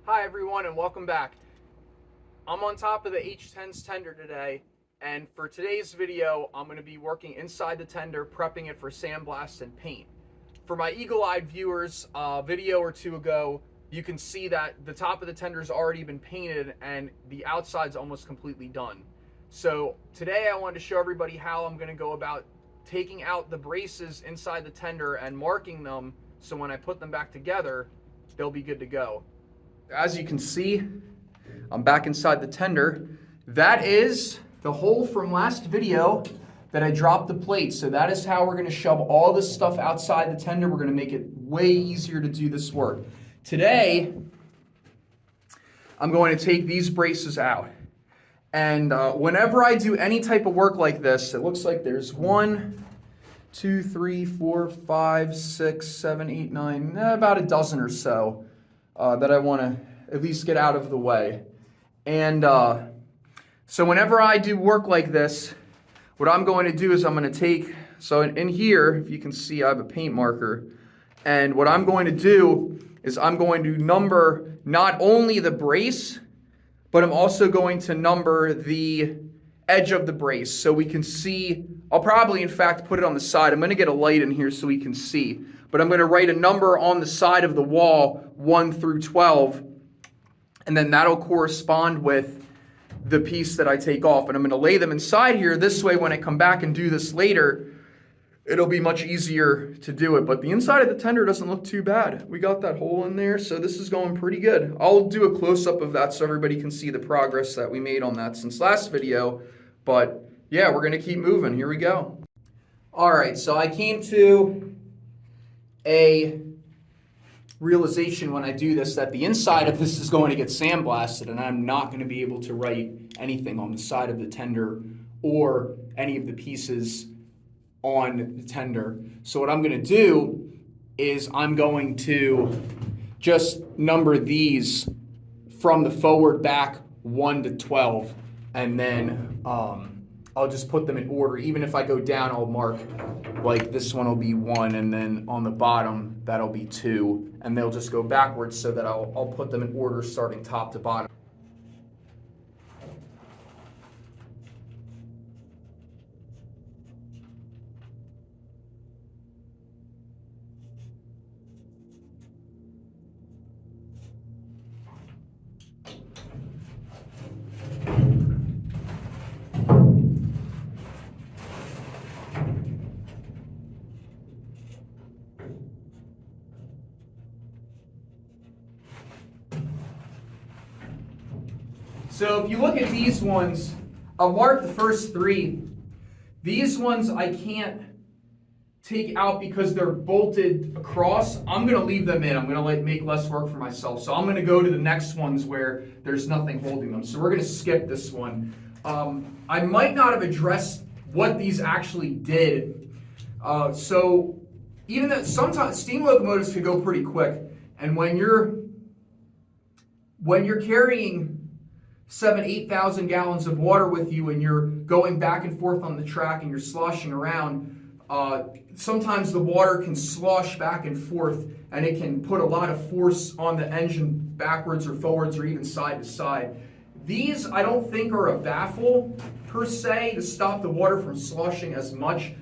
Hi everyone and welcome back. I'm on top of the H10's tender today, and for today's video I'm going to be working inside the tender, prepping it for sandblast and paint. For my eagle-eyed viewers, a video or two ago, you can see that the top of the tender's already been painted and the outside's almost completely done. So today I wanted to show everybody how I'm going to go about taking out the braces inside the tender and marking them so when I put them back together, they'll be good to go. As you can see, I'm back inside the tender. That is the hole from last video that I dropped the plate. So that is how we're going to shove all this stuff outside the tender. We're going to make it way easier to do this work. Today, I'm going to take these braces out. And whenever I do any type of work like this, it looks like there's 1, 2, 3, 4, 5, 6, 7, 8, 9, about a dozen or so that I want to at least get out of the way. And so whenever I do work like this, what I'm going to do is I'm going to take, so in here, if you can see, I have a paint marker. And what I'm going to do is I'm going to number not only the brace, but I'm also going to number the edge of the brace so we can see. I'll probably, in fact, put it on the side. I'm going to get a light in here so we can see. But I'm going to write a number on the side of the wall, 1 through 12, and then that'll correspond with the piece that I take off. And I'm going to lay them inside here. This way, when I come back and do this later, it'll be much easier to do it. But the inside of the tender doesn't look too bad. We got that hole in there, so this is going pretty good. I'll do a close-up of that so everybody can see the progress that we made on that since last video. But yeah, we're going to keep moving. Here we go. All right, so I came to a realization when I do this that the inside of this is going to get sandblasted, and I'm not going to be able to write anything on the side of the tender or any of the pieces on the tender. So what I'm going to do is I'm going to just number these from the forward back 1 to 12, and then I'll just put them in order. Even if I go down, I'll mark, like this one will be 1, and then on the bottom that'll be 2, and they'll just go backwards so that I'll put them in order starting top to bottom. So if you look at these ones, I'll mark the first 3. These ones I can't take out because they're bolted across. I'm going to leave them in. I'm going to make less work for myself. So I'm going to go to the next ones where there's nothing holding them. So we're going to skip this one. I might not have addressed what these actually did. So even though sometimes steam locomotives can go pretty quick, and when you're carrying 8,000 gallons of water with you and you're going back and forth on the track and you're sloshing around, sometimes the water can slosh back and forth, and it can put a lot of force on the engine backwards or forwards or even side to side. These I don't think are a baffle per se to stop the water from sloshing as much.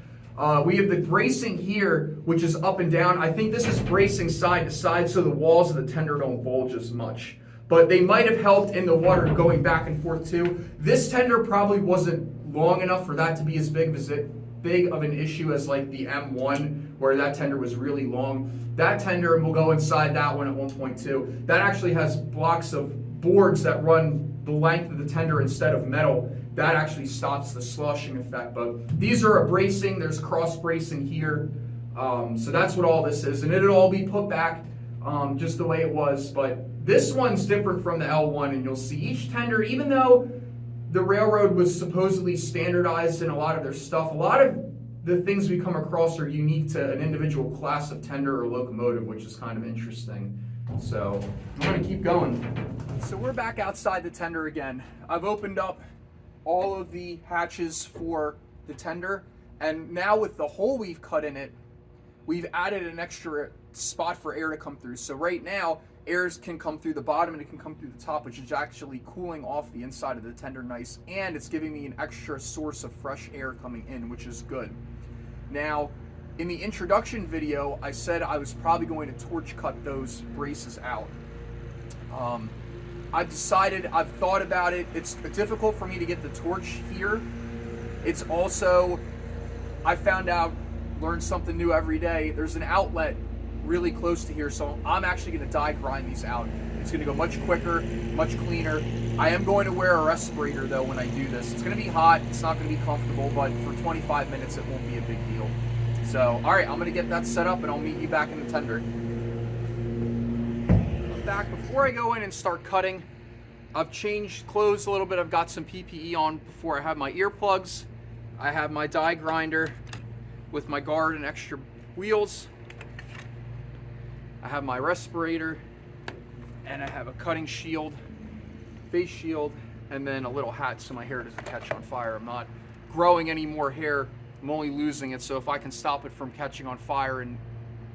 We have the bracing here, which is up and down. I think this is bracing side to side so the walls of the tender don't bulge as much. But they might have helped in the water going back and forth too. This tender probably wasn't long enough for that to be as big of an issue as like the M1, where that tender was really long. That tender, and we'll go inside that one at 1.2, that actually has blocks of boards that run the length of the tender instead of metal. That actually stops the sloshing effect. But these are a bracing, there's cross bracing here. So that's what all this is. And it'll all be put back just the way it was. But this one's different from the L1, and you'll see each tender, even though the railroad was supposedly standardized in a lot of their stuff, a lot of the things we come across are unique to an individual class of tender or locomotive, which is kind of interesting. So I'm going to keep going. So we're back outside the tender again. I've opened up all of the hatches for the tender, and now with the hole we've cut in it, we've added an extra spot for air to come through. So right now, airs can come through the bottom and it can come through the top, which is actually cooling off the inside of the tender nice, and it's giving me an extra source of fresh air coming in, which is good. Now, in the introduction video, I said I was probably going to torch cut those braces out. I've decided, I've thought about it. It's difficult for me to get the torch here. It's also, I found out, learn something new every day. There's an outlet really close to here, so I'm actually going to die grind these out. It's going to go much quicker, much cleaner. I am going to wear a respirator though when I do this. It's going to be hot, it's not going to be comfortable, but for 25 minutes it won't be a big deal. So, all right, I'm going to get that set up and I'll meet you back in the tender. I'm back. Before I go in and start cutting, I've changed clothes a little bit. I've got some PPE on before I have my earplugs. I have my die grinder with my guard and extra wheels. I have my respirator, and I have a cutting shield, face shield, and then a little hat so my hair doesn't catch on fire. I'm not growing any more hair, I'm only losing it, so if I can stop it from catching on fire and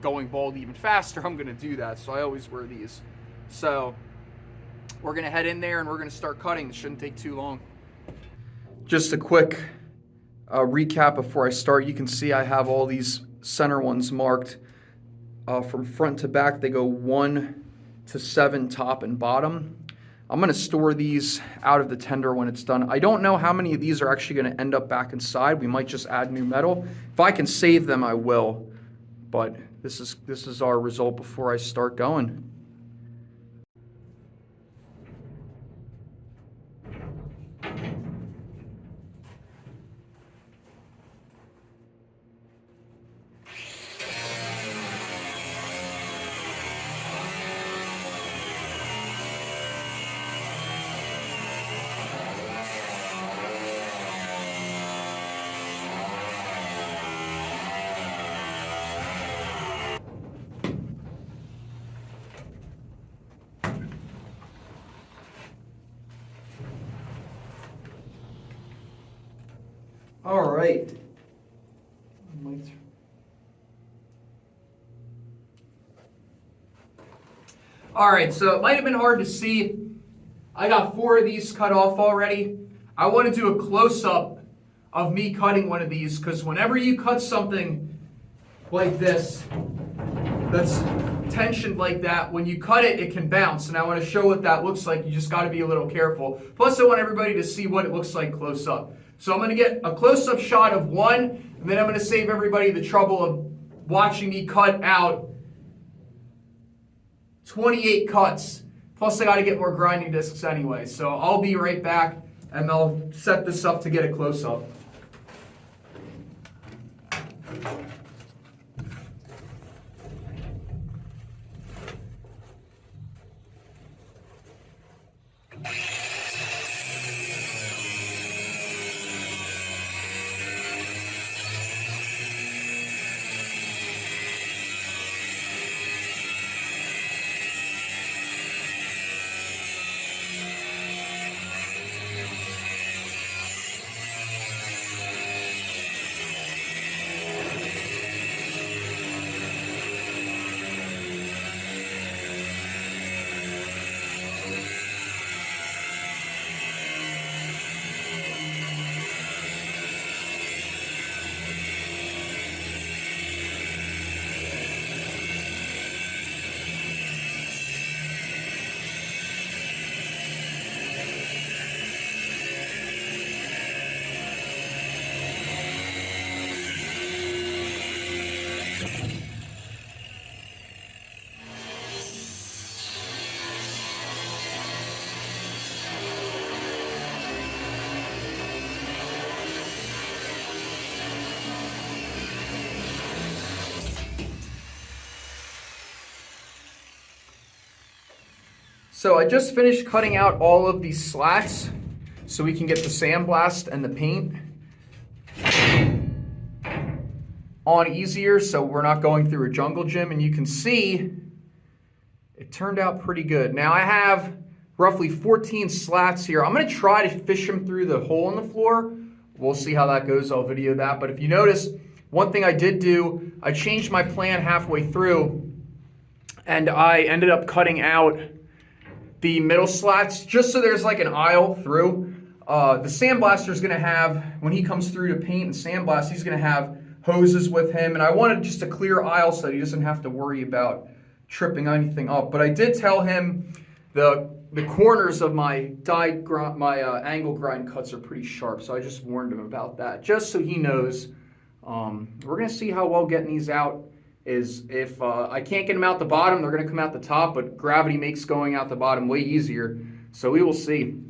going bald even faster, I'm gonna do that, so I always wear these. So we're gonna head in there and we're gonna start cutting. It shouldn't take too long. Just a quick recap before I start. You can see I have all these center ones marked. From front to back, they go 1 to 7 top and bottom. I'm going to store these out of the tender when it's done. I don't know how many of these are actually going to end up back inside. We might just add new metal. If I can save them, I will. But this is our result before I start going. All right. All right, so it might have been hard to see. I got 4 of these cut off already. I want to do a close-up of me cutting one of these, because whenever you cut something like this, that's tensioned like that, when you cut it, it can bounce. And I want to show what that looks like. You just got to be a little careful. Plus, I want everybody to see what it looks like close up. So I'm going to get a close-up shot of one, and then I'm going to save everybody the trouble of watching me cut out 28 cuts. Plus, I got to get more grinding discs anyway. So I'll be right back, and I'll set this up to get a close-up. So I just finished cutting out all of these slats so we can get the sandblast and the paint on easier, so we're not going through a jungle gym. And you can see it turned out pretty good. Now I have roughly 14 slats here. I'm going to try to fish them through the hole in the floor. We'll see how that goes. I'll video that. But if you notice, one thing I did do, I changed my plan halfway through, and I ended up cutting out the middle slats just so there's like an aisle through. The sandblaster is going to have, when he comes through to paint and sandblast, he's going to have hoses with him, and I wanted just a clear aisle so that he doesn't have to worry about tripping anything up. But I did tell him the corners of my angle grind cuts are pretty sharp, so I just warned him about that, just so he knows. We're going to see how well getting these out is. If I can't get them out the bottom, they're going to come out the top, but gravity makes going out the bottom way easier, so we will see.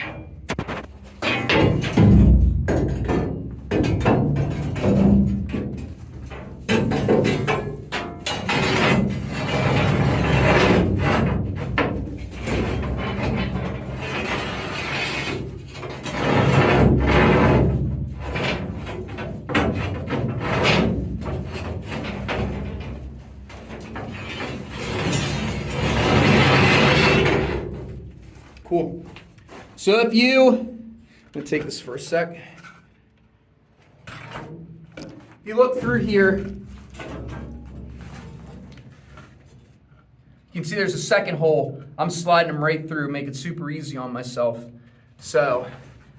Cool. So I'm gonna take this for a sec. If you look through here, you can see there's a second hole. I'm sliding them right through, make it super easy on myself. So,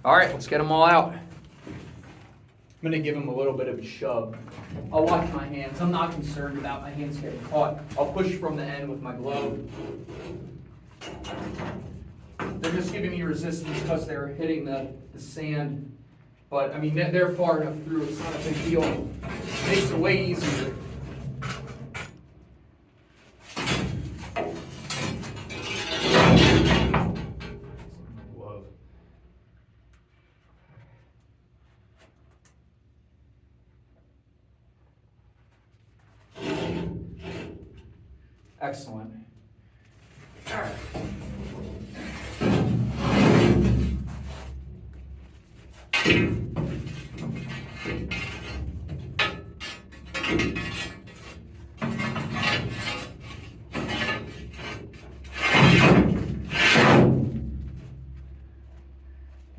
all right, let's get them all out. I'm gonna give them a little bit of a shove. I'll wash my hands. I'm not concerned about my hands getting caught. I'll push from the end with my glove. They're just giving me resistance because they're hitting the sand. But, I mean, they're far enough through. It's not a big deal. It makes it way easier. Excellent. All right.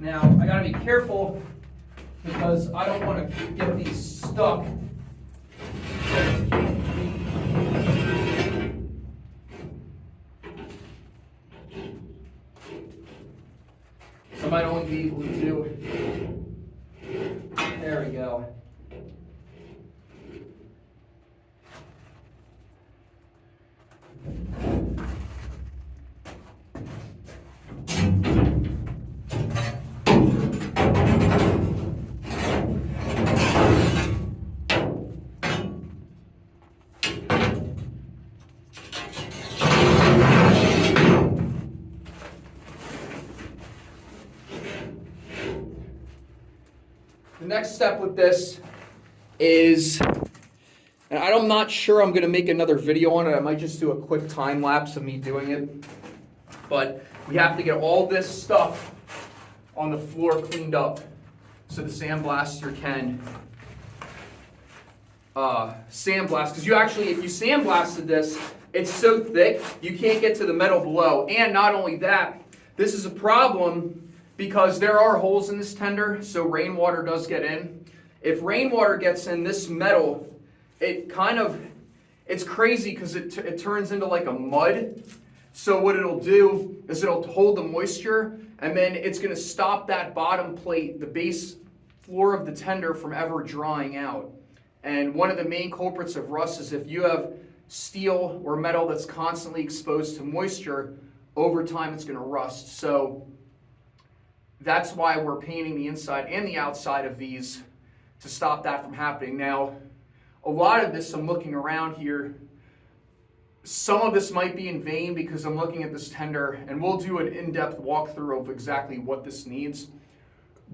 Now, I gotta be careful because I don't want to get these stuck. So I might only be able to do it. There we go. The next step with this is, and I'm not sure I'm going to make another video on it. I might just do a quick time lapse of me doing it. But we have to get all this stuff on the floor cleaned up so the sandblaster can sandblast. Because if you sandblasted this, it's so thick you can't get to the metal below. And not only that, this is a problem because there are holes in this tender, so rainwater does get in. If rainwater gets in this metal, it's crazy because it turns into like a mud. So what it'll do is it'll hold the moisture, and then it's going to stop that bottom plate, the base floor of the tender, from ever drying out. And one of the main culprits of rust is if you have steel or metal that's constantly exposed to moisture, over time it's going to rust. So that's why we're painting the inside and the outside of these to stop that from happening. Now, a lot of this, I'm looking around here, some of this might be in vain because I'm looking at this tender, and we'll do an in-depth walkthrough of exactly what this needs.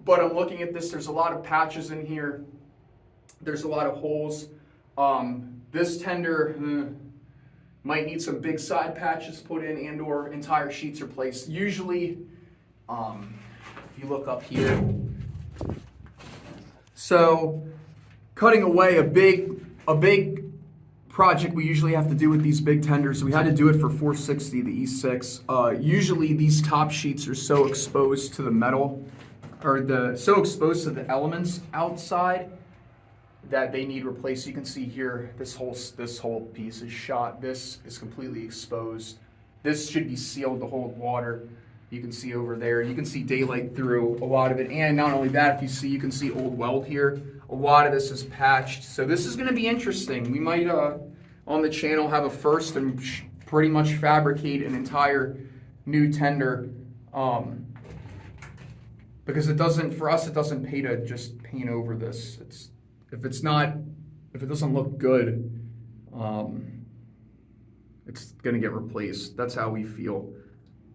But I'm looking at this, there's a lot of patches in here. There's a lot of holes. This tender might need some big side patches put in and or entire sheets replaced. Usually, if you look up here, so cutting away a big project we usually have to do with these big tenders. We had to do it for 460, the E6. Usually these top sheets are so exposed to the metal, or so exposed to the elements outside, that they need replaced. You can see here, this whole piece is shot. This is completely exposed. This should be sealed to hold water. You can see over there. You can see daylight through a lot of it. And not only that, if you see, you can see old weld here. A lot of this is patched. So this is going to be interesting. We might, on the channel, have a first and pretty much fabricate an entire new tender. Because it doesn't, for us, it doesn't pay to just paint over this. If it doesn't look good, it's gonna get replaced. That's how we feel.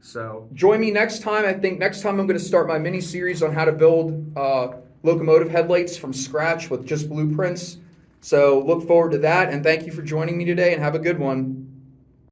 So join me next time. I think next time I'm gonna start my mini series on how to build locomotive headlights from scratch with just blueprints. So look forward to that, and thank you for joining me today, and have a good one.